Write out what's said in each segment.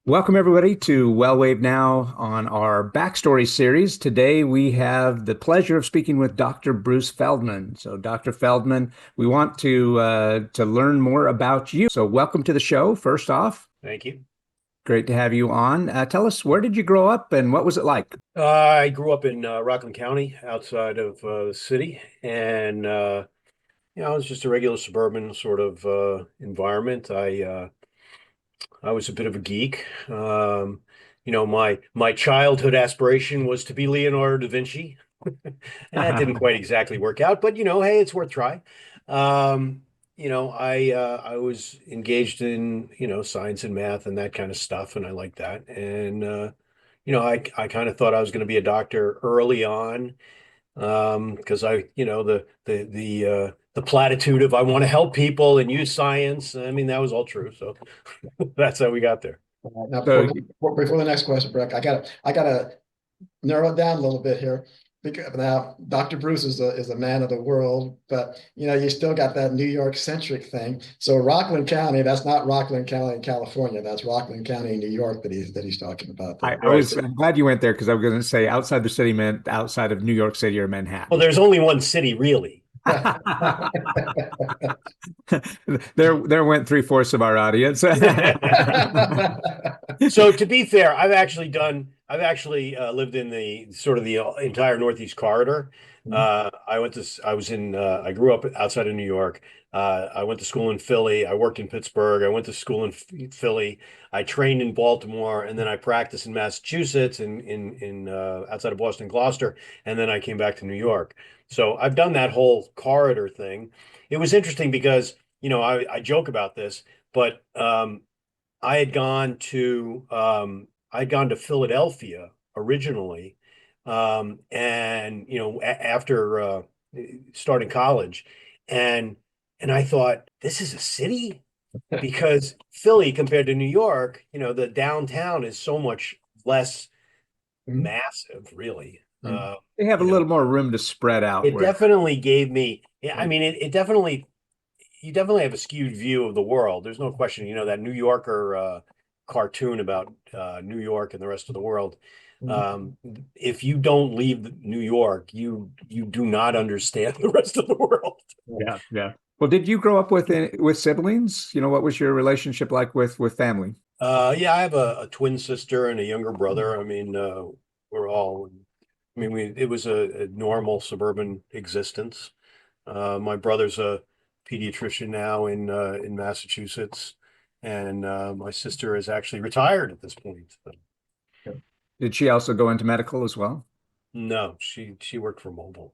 Welcome, everybody, to WellWaveNOW on our backstory series. Today, we have the pleasure of speaking with Dr. Bruce Feldman. So, Dr. Feldman, we want to learn more about you. So, welcome to the show, first off. Thank you. Great to have you on. Tell us, where did you grow up and what was it like? I grew up in Rockland County, outside of the city, and it was just a regular suburban sort of environment. I was a bit of a geek. My childhood aspiration was to be Leonardo da Vinci, and that didn't quite exactly work out. But hey, it's worth trying. I was engaged in science and math and that kind of stuff, and I like that. And I kind of thought I was going to be a doctor early on, because the platitude of I want to help people and use science. I mean, that was all true. So that's how we got there. Now, So, before the next question, Breck, I gotta narrow it down a little bit here. Because now Dr. Bruce is a man of the world, but you still got that New York centric thing. So Rockland County, that's not Rockland County in California. That's Rockland County in New York that he's talking about I, there. I was I'm glad you went there because I was going to say outside the city meant outside of New York City or Well, Manhattan. there's only one city, really. There went three-fourths of our audience. So to be fair, I've actually lived in the sort of the entire Northeast corridor. I grew up outside of New York. I went to school in Philly. I worked in Pittsburgh. I went to school in Philly. I trained in Baltimore, and then I practiced in Massachusetts, in outside of Boston, Gloucester, and then I came back to New York. So I've done that whole corridor thing. It was interesting because, I joke about this, but I had gone to Philadelphia originally, and after starting college, and I thought, this is a city, because Philly compared to New York, the downtown is so much less massive, really. They have a You know, little more room to spread out it where. definitely gave me. Yeah, I mean, it definitely, you definitely have a skewed view of the world. There's no question. That New Yorker cartoon about New York and the rest of the world. Um, if you don't leave New York, you do not understand the rest of the world. Yeah, yeah. Well, did you grow up with siblings? What was your relationship like with family? Yeah, I have a twin sister and a younger brother. I mean, we're all. I mean, it was a normal suburban existence. My brother's a pediatrician now in Massachusetts, and my sister is actually retired at this point. But Did she also go into medical as well? no, she worked for Mobile.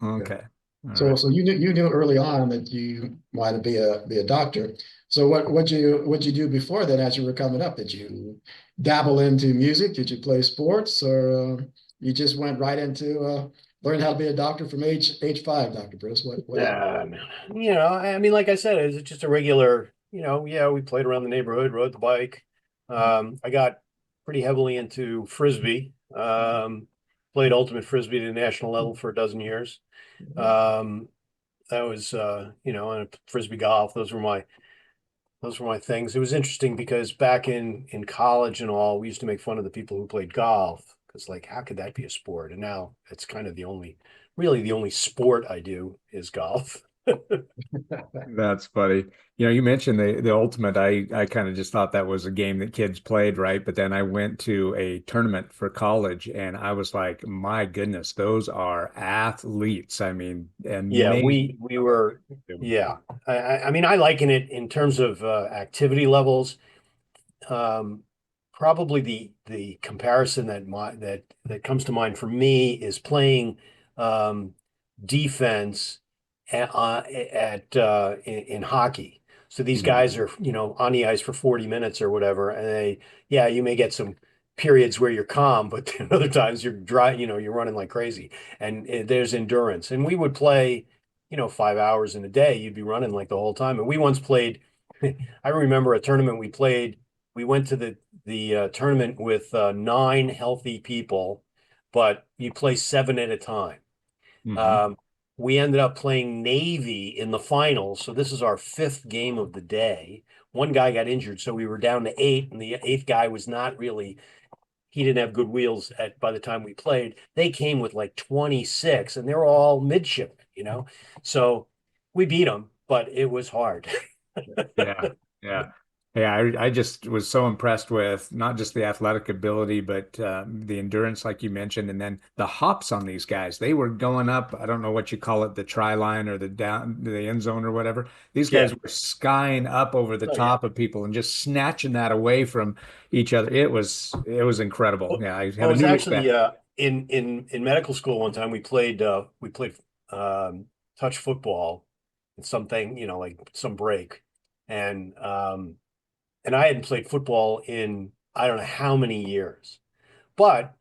Okay. All So right. so you knew early on that you wanted to be a doctor. So what'd you do before that as you were coming up? Did you dabble into music? Did you play sports, or you just went right into learn how to be a doctor from age 5, Dr. Bruce? What happened? I mean, like I said, it was just a regular. Yeah, we played around the neighborhood, rode the bike. I got pretty heavily into frisbee. Played ultimate frisbee at the national level for a dozen years. Um, that was and frisbee golf. Those were my things. It was interesting because back in college and all, we used to make fun of the people who played golf, because, like, how could that be a sport? And now it's kind of really the only sport I do is golf. That's funny. You mentioned the ultimate. I kind of just thought that was a game that kids played, right? But then I went to a tournament for college and I was like, my goodness, those are athletes. I mean, Yeah, amazing. we were. Yeah, I mean, I liken it in terms of activity levels. Um, Probably the comparison that comes to mind for me is playing um, defense in hockey. So these Mhm. guys are, on the ice for 40 minutes or whatever, and yeah, you may get some periods where you're calm, but then other times you're dry, you're running like crazy, and there's endurance. And we would play, 5 hours in a day. You'd be running like the whole time. And we once played. I remember a tournament we played. We went to the tournament with 9 healthy people, but you play 7 at a time. Mhm. Um, we ended up playing Navy in the finals. So this is our fifth game of the day. one guy got injured, so we were down to 8, and the 8th guy was not really, he didn't have good wheels by the time we played. They came with like 26, and they're all midshipmen, So we beat them, but it was hard. Yeah, yeah, yeah. I just was so impressed with not just the athletic ability, but the endurance, like you mentioned, and then the hops on these guys. They were going up. I don't know what you call it, the try line or the end zone or whatever. These Yeah. guys were skying up over the Oh, yeah. top of people and just snatching that away from each other. It was incredible. Well, Yeah, I well, have it a was new actually respect. in medical school one time we played touch football in something, like some break. And I hadn't played football in I don't know how many years. But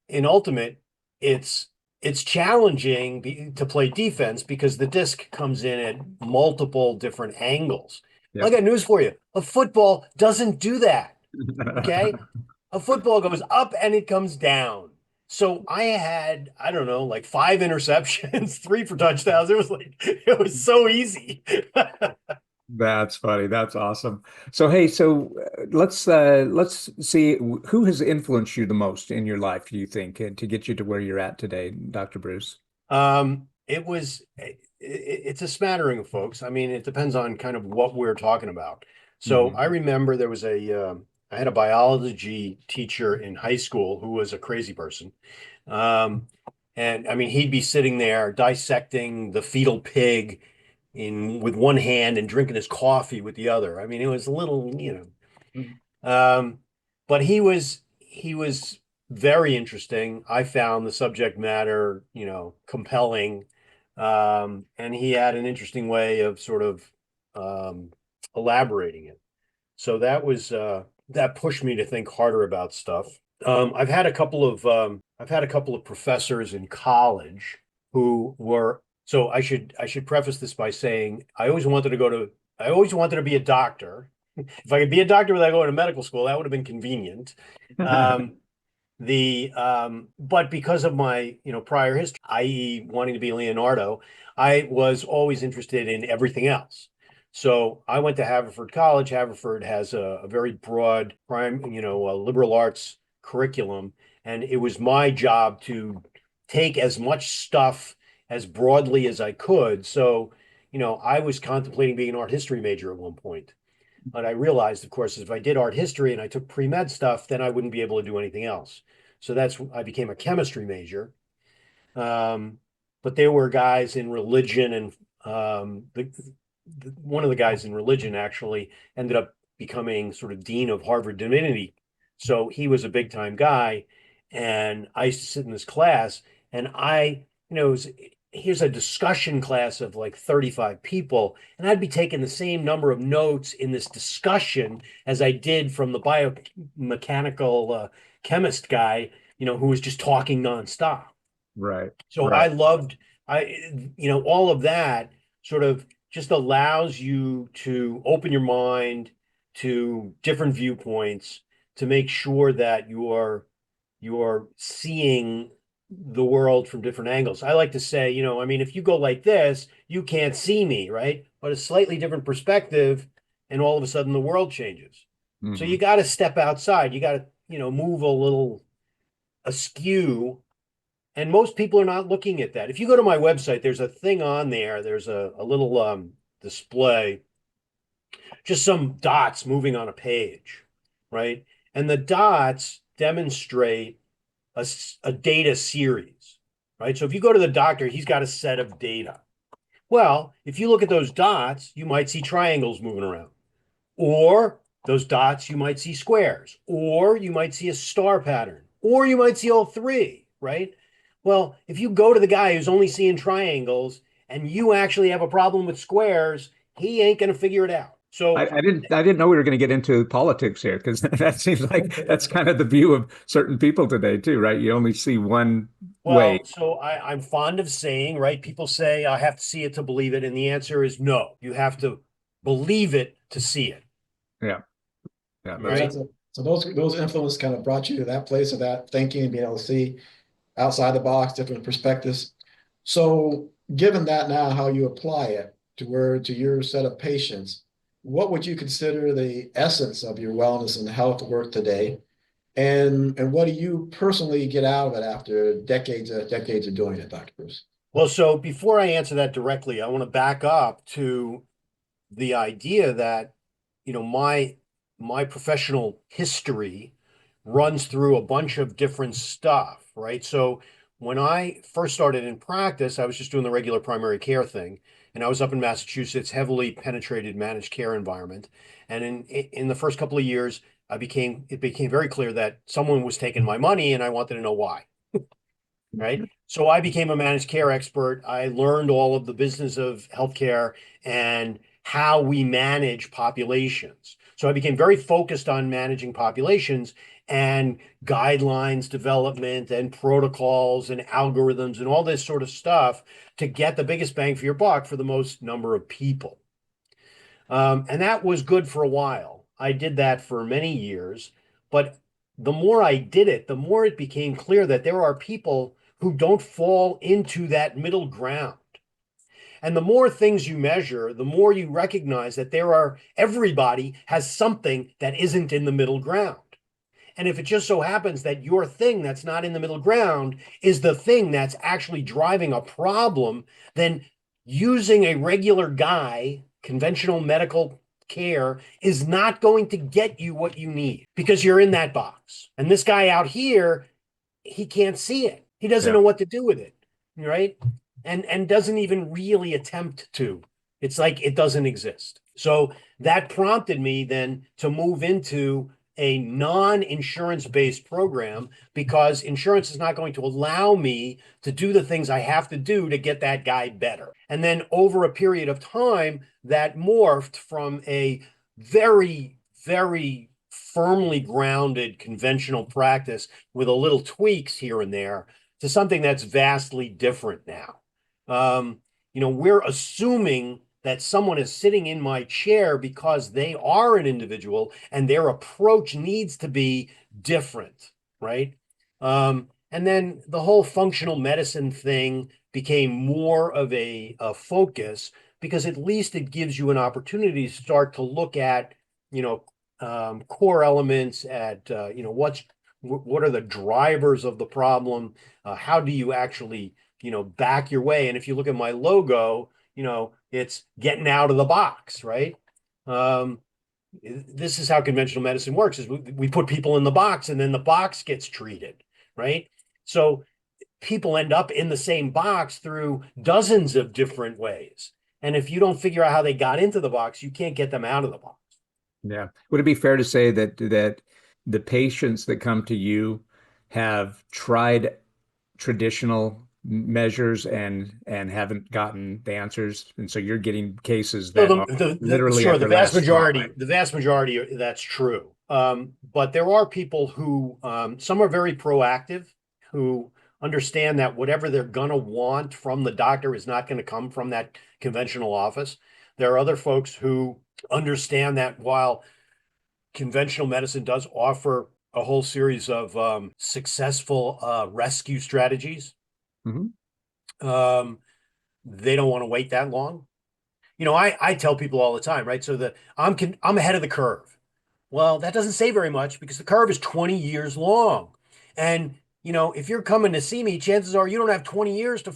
in ultimate, it's it's challenging to play defense because the disc comes in at multiple different angles. Well, I Yep. got news for you. A football doesn't do that. Okay. A football goes up and it comes down. So I had, I don't know, like 5 interceptions, 3 for touchdowns. It was so easy. That's funny. That's awesome. So hey, let's see who has influenced you the most in your life, you think, to get you to where you're at today, Dr. Bruce? It's a smattering of folks. I mean, it depends on kind of what we're talking about. So I Hmm. remember I had a biology teacher in high school who was a crazy person. Um, and I mean, he'd be sitting there dissecting the fetal pig in with one hand and drinking his coffee with the other. I mean, it was a little. Um, but he was very interesting. I found the subject matter, compelling. And he had an interesting way of sort of um, elaborating it. So that pushed me to think harder about stuff. I've had a couple of professors in college who were so I should preface this by saying I always wanted to be a doctor. If I could be a doctor without going to medical school, that would have been convenient. Um, but because of my prior history, i.e., wanting to be Leonardo, I was always interested in everything else. So I went to Haverford College. Haverford has a very broad liberal arts curriculum, and it was my job to take as much stuff as broadly as I could. So, I was contemplating being an art history major at one point. But I realized, of course, if I did art history and I took pre-med stuff, then I wouldn't be able to do anything else. So I became a chemistry major. Um, but there were guys in religion, and one of the guys in religion actually ended up becoming sort of dean of Harvard Divinity. So he was a big time guy, and I used to sit in this class, and here's a discussion class of like 35 people, and I'd be taking the same number of notes in this discussion as I did from the biomechanical chemist guy, who was just talking nonstop. Right, So I right. loved all of that sort of just allows you to open your mind to different viewpoints to make sure that you're seeing the world from different angles. I like to say, I mean, if you go like this, you can't see me, right? But a slightly different perspective, and all of a sudden the world changes. So Hmm. you got to step outside. You got to, move a little askew, and most people are not looking at that. If you go to my website, there's a thing on there. There's a little display, just some dots moving on a page, right? And the dots demonstrate a data series, right? So if you go to the doctor, he's got a set of data. Well, if you look at those dots, you might see triangles moving around. Or those dots, you might see squares, or you might see a star pattern, or you might see all three, right? Well, if you go to the guy who's only seeing triangles and you actually have a problem with squares, he ain't going to figure it out. So, I didn't know we were going to get into politics here because that seems like that's kind of the view of certain people today too, right? You only see one way. I'm fond of saying, right? People say, I have to see it to believe it. And the answer is no. You have to believe it to see it, Yeah, yeah, Yeah, that's right? so those influences kind of brought you to that place of that thinking, being able to see outside the box, different perspectives. So given that now, how you apply it to your set of patients, what would you consider the essence of your wellness and health work today? And what do you personally get out of it after decades of doing it, Dr. Bruce? Well, so before I answer that directly, I want to back up to the idea that, my professional history runs through a bunch of different stuff, right? So when I first started in practice, I was just doing the regular primary care thing, and I was up in Massachusetts, heavily penetrated managed care environment. And in the first couple of years, it became very clear that someone was taking my money, and I wanted to know why. Right? So I became a managed care expert. I learned all of the business of healthcare and how we manage populations. So I became very focused on managing populations and guidelines development and protocols and algorithms and all this sort of stuff to get the biggest bang for your buck for the most number of people. And that was good for a while. I did that for many years, but the more I did it, the more it became clear that there are people who don't fall into that middle ground. And the more things you measure, the more you recognize that everybody has something that isn't in the middle ground. And if it just so happens that your thing that's not in the middle ground is the thing that's actually driving a problem, then using a regular guy, conventional medical care, is not going to get you what you need because you're in that box. And this guy out here, he can't see it. He doesn't know what to do with it, right? And doesn't even really attempt to. It's like it doesn't exist. So that prompted me then to move into a non-insurance based program because insurance is not going to allow me to do the things I have to do to get that guy better. And then over a period of time, that morphed from a very, very firmly grounded conventional practice with a little tweaks here and there to something that's vastly different now. We're assuming that someone is sitting in my chair because they are an individual and their approach needs to be different, right? And then the whole functional medicine thing became more of a focus because at least it gives you an opportunity to start to look at, core elements at, what are the drivers of the problem? How do you actually, back your way? And if you look at my logo, it's getting out of the box, right? This is how conventional medicine works: is we put people in the box, and then the box gets treated, right? So people end up in the same box through dozens of different ways. And if you don't figure out how they got into the box, you can't get them out of the box. Yeah. Would it be fair to say that the patients that come to you have tried traditional measures and haven't gotten the answers, and so you're getting cases So that are literally sure, at their last straw, right? the vast majority, that's true. But there are people who, some are very proactive, who understand that whatever they're gonna want from the doctor is not going to come from that conventional office. There are other folks who understand that while conventional medicine does offer a whole series of successful rescue strategies, Mhm. they don't want to wait that long. I tell people all the time, right? So that I'm ahead of the curve. Well, that doesn't say very much because the curve is 20 years long. And, if you're coming to see me, chances are you don't have 20 years to,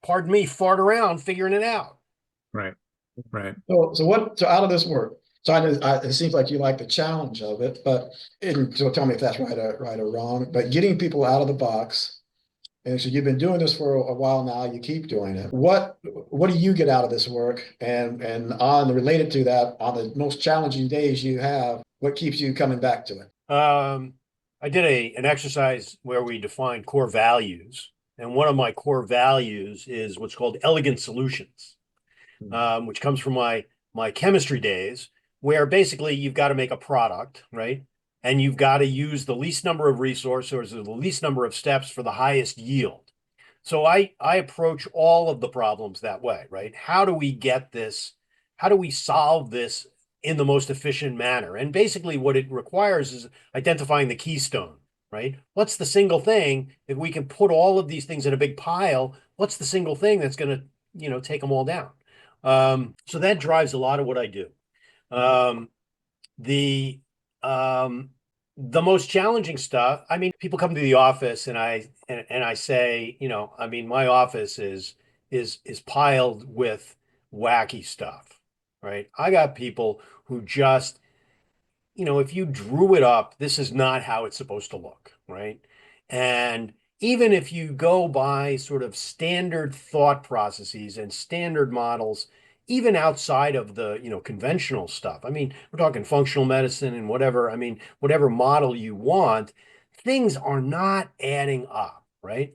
pardon me, fart around figuring it out. Right. Right. So out of this work, so it seems like you like the challenge of it, so tell me if that's right or wrong, but getting people out of the box. And so you've been doing this for a while now. You keep doing it. What do you get out of this work? And related to that, on the most challenging days you have, what keeps you coming back to it? I did an exercise where we defined core values, and one of my core values is what's called elegant solutions, which comes from my chemistry days, where basically you've got to make a product, right? And you've got to use the least number of resources or the least number of steps for the highest yield. So I approach all of the problems that way, right? How do we get this? How do we solve this in the most efficient manner? And basically what it requires is identifying the keystone, right? What's the single thing, if we can put all of these things in a big pile, what's the single thing that's going to, take them all down? So that drives a lot of what I do. Um, the um, the most challenging stuff. I mean, people come to the office, and I say, I mean, my office is piled with wacky stuff, right? I got people who just, if you drew it up, this is not how it's supposed to look, right? And even if you go by sort of standard thought processes and standard models, even outside of the, conventional stuff. I mean, we're talking functional medicine and whatever. I mean, whatever model you want, things are not adding up, right?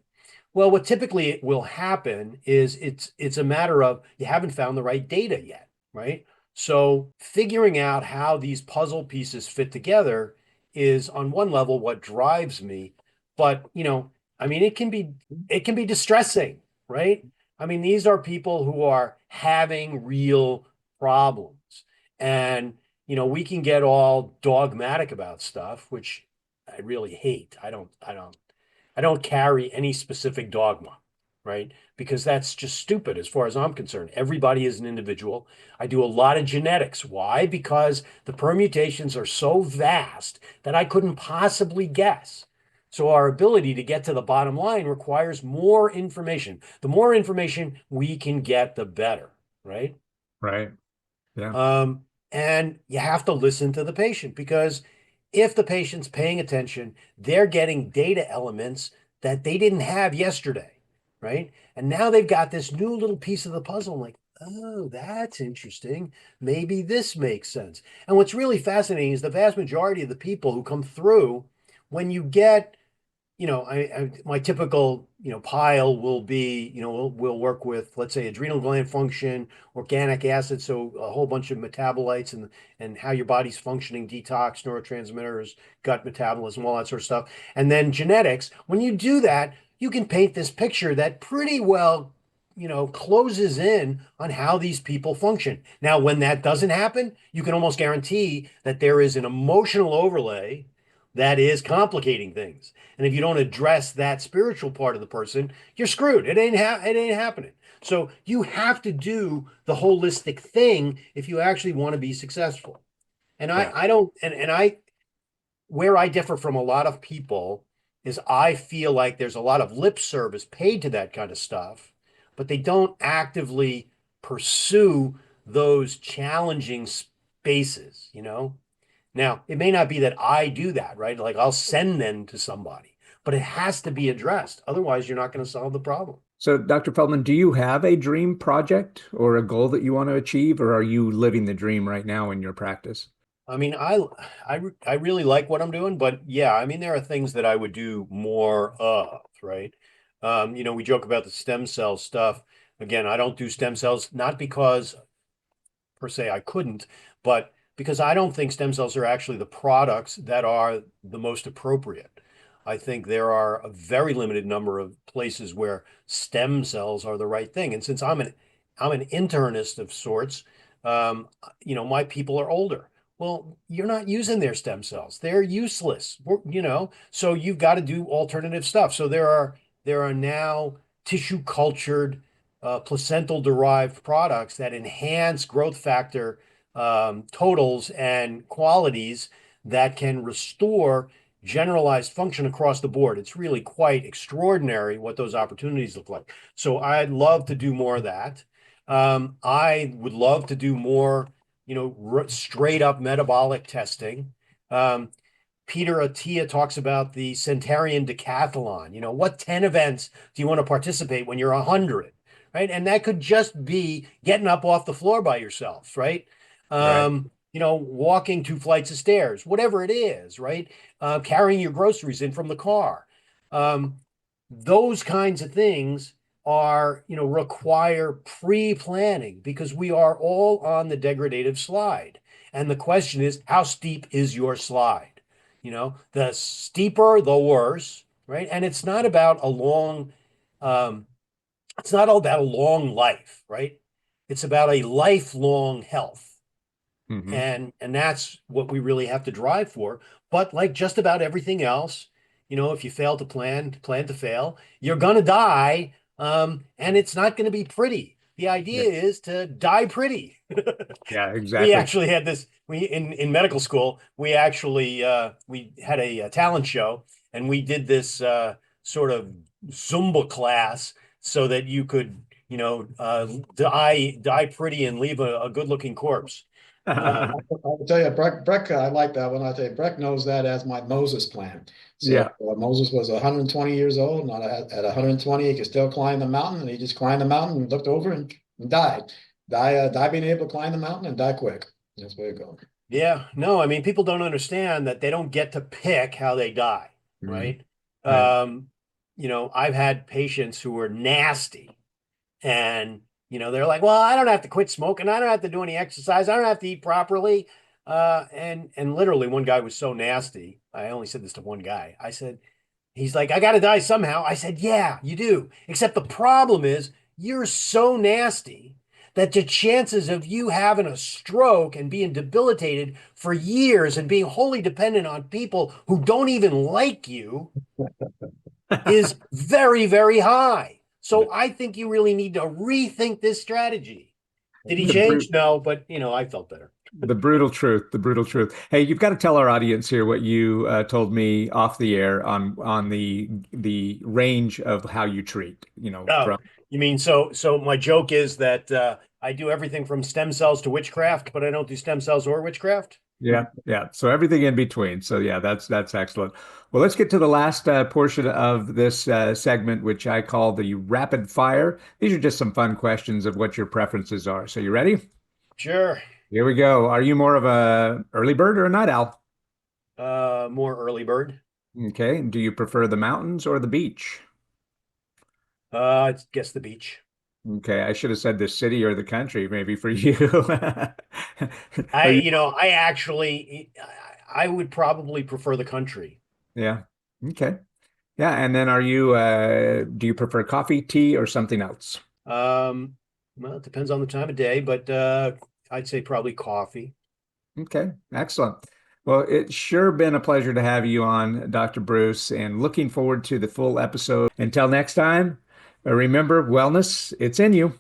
Well, what typically will happen is it's a matter of you haven't found the right data yet, right? So figuring out how these puzzle pieces fit together is on one level what drives me. But, I mean, it can be distressing, right? I mean, these are people who are having real problems. And, we can get all dogmatic about stuff, which I really hate. I don't carry any specific dogma, right? Because that's just stupid as far as I'm concerned. Everybody is an individual. I do a lot of genetics. Why? Because the permutations are so vast that I couldn't possibly guess. So our ability to get to the bottom line requires more information. The more information we can get, the better, right? Right. Yeah. And you have to listen to the patient because if the patient's paying attention, they're getting data elements that they didn't have yesterday, right? And now they've got this new little piece of the puzzle. I'm like, oh, that's interesting. Maybe this makes sense. And what's really fascinating is the vast majority of the people who come through, when you get my typical, pile will be, we'll work with, let's say, adrenal gland function, organic acid, so a whole bunch of metabolites and how your body's functioning, detox, neurotransmitters, gut metabolism, all that sort of stuff. And then genetics. When you do that, you can paint this picture that pretty well, closes in on how these people function. Now, when that doesn't happen, you can almost guarantee that there is an emotional overlay that is complicating things. And if you don't address that spiritual part of the person, you're screwed. It ain't happening. So you have to do the holistic thing if you actually want to be successful. And I, Yeah. I don't, and I, where I differ from a lot of people is I feel like there's a lot of lip service paid to that kind of stuff, but they don't actively pursue those challenging spaces. Now, it may not be that I do that, right? Like I'll send them to somebody, but it has to be addressed. Otherwise, you're not going to solve the problem. So, Dr. Feldman, do you have a dream project or a goal that you want to achieve, or are you living the dream right now in your practice? I mean, I really like what I'm doing, but yeah, I mean, there are things that I would do more of, right? We joke about the stem cell stuff. Again, I don't do stem cells, not because per se I couldn't, but because I don't think stem cells are actually the products that are the most appropriate. I think there are a very limited number of places where stem cells are the right thing. And since I'm an internist of sorts, my people are older. Well, you're not using their stem cells. They're useless. So you've got to do alternative stuff. So there are now tissue cultured placental derived products that enhance growth factor totals and qualities that can restore generalized function across the board. It's really quite extraordinary what those opportunities look like. So I'd love to do more of that. I would love to do more, straight up metabolic testing. Um, Peter Attia talks about the Centenarian Decathlon. What 10 events do you want to participate when you're 100? Right. And that could just be getting up off the floor by yourself. Right. Right. Walking 2 flights of stairs, whatever it is. Right. Carrying your groceries in from the car. Um, those kinds of things require pre-planning because we are all on the degradative slide. And the question is, how steep is your slide? The steeper, the worse, right? And um, it's not all about a long life, right? It's about a lifelong health. Hmm. And that's what we really have to drive for. But like just about everything else, if you fail to plan to fail, you're gonna die. And it's not gonna be pretty. The idea is to die pretty. Yeah, We exactly. actually had this, we in medical school, we actually we had a talent show, and we did this sort of Zumba class so that you could, die pretty and leave a good looking corpse. I will tell you, Breck, I like that one. I tell you, Breck knows that as my Moses plan. So Yeah. Moses was 120 years old, and at 120, he could still climb the mountain, and he just climbed the mountain and looked over and died. Die being able to climb the mountain and die quick. That's where it goes. Yeah, no, I mean, people don't understand that they don't get to pick how they die, Mhm. right? Right. I've had patients who were nasty, and they're like, well, I don't have to quit smoking, I don't have to do any exercise, I don't have to eat properly. And literally one guy was so nasty. I only said this to one guy. I said, he's like, I gotta die somehow. I said, yeah, you do. Except the problem is you're so nasty that the chances of you having a stroke and being debilitated for years and being wholly dependent on people who don't even like you is very, very high. So I think you really need to rethink this strategy. Did he The change? brute, No, but I felt better. the brutal truth, the brutal truth. Hey, you've got to tell our audience here what you told me off the air on the range of how you treat, Oh, from you mean so my joke is that I do everything from stem cells to witchcraft, but I don't do stem cells or witchcraft? yeah, yeah. So everything in between. So yeah, that's excellent. Well, let's get to the last portion of this segment, which I call the rapid fire. These are just some fun questions of what your preferences are. So you ready? Sure. Here we go. Are you more of a early bird or a night owl? More early bird. Okay. Do you prefer the mountains or the beach? I guess the beach. Okay, I should have said the city or the country, maybe for you. Are I, you? you know, I actually, I would probably prefer the country. Yeah. Okay. Yeah, and then do you prefer coffee, tea, or something else? Um, well, it depends on the time of day, but I'd say probably coffee. Okay, excellent. Well, it's sure been a pleasure to have you on, Dr. Bruce, and looking forward to the full episode. Until next time, remember, wellness, it's in you.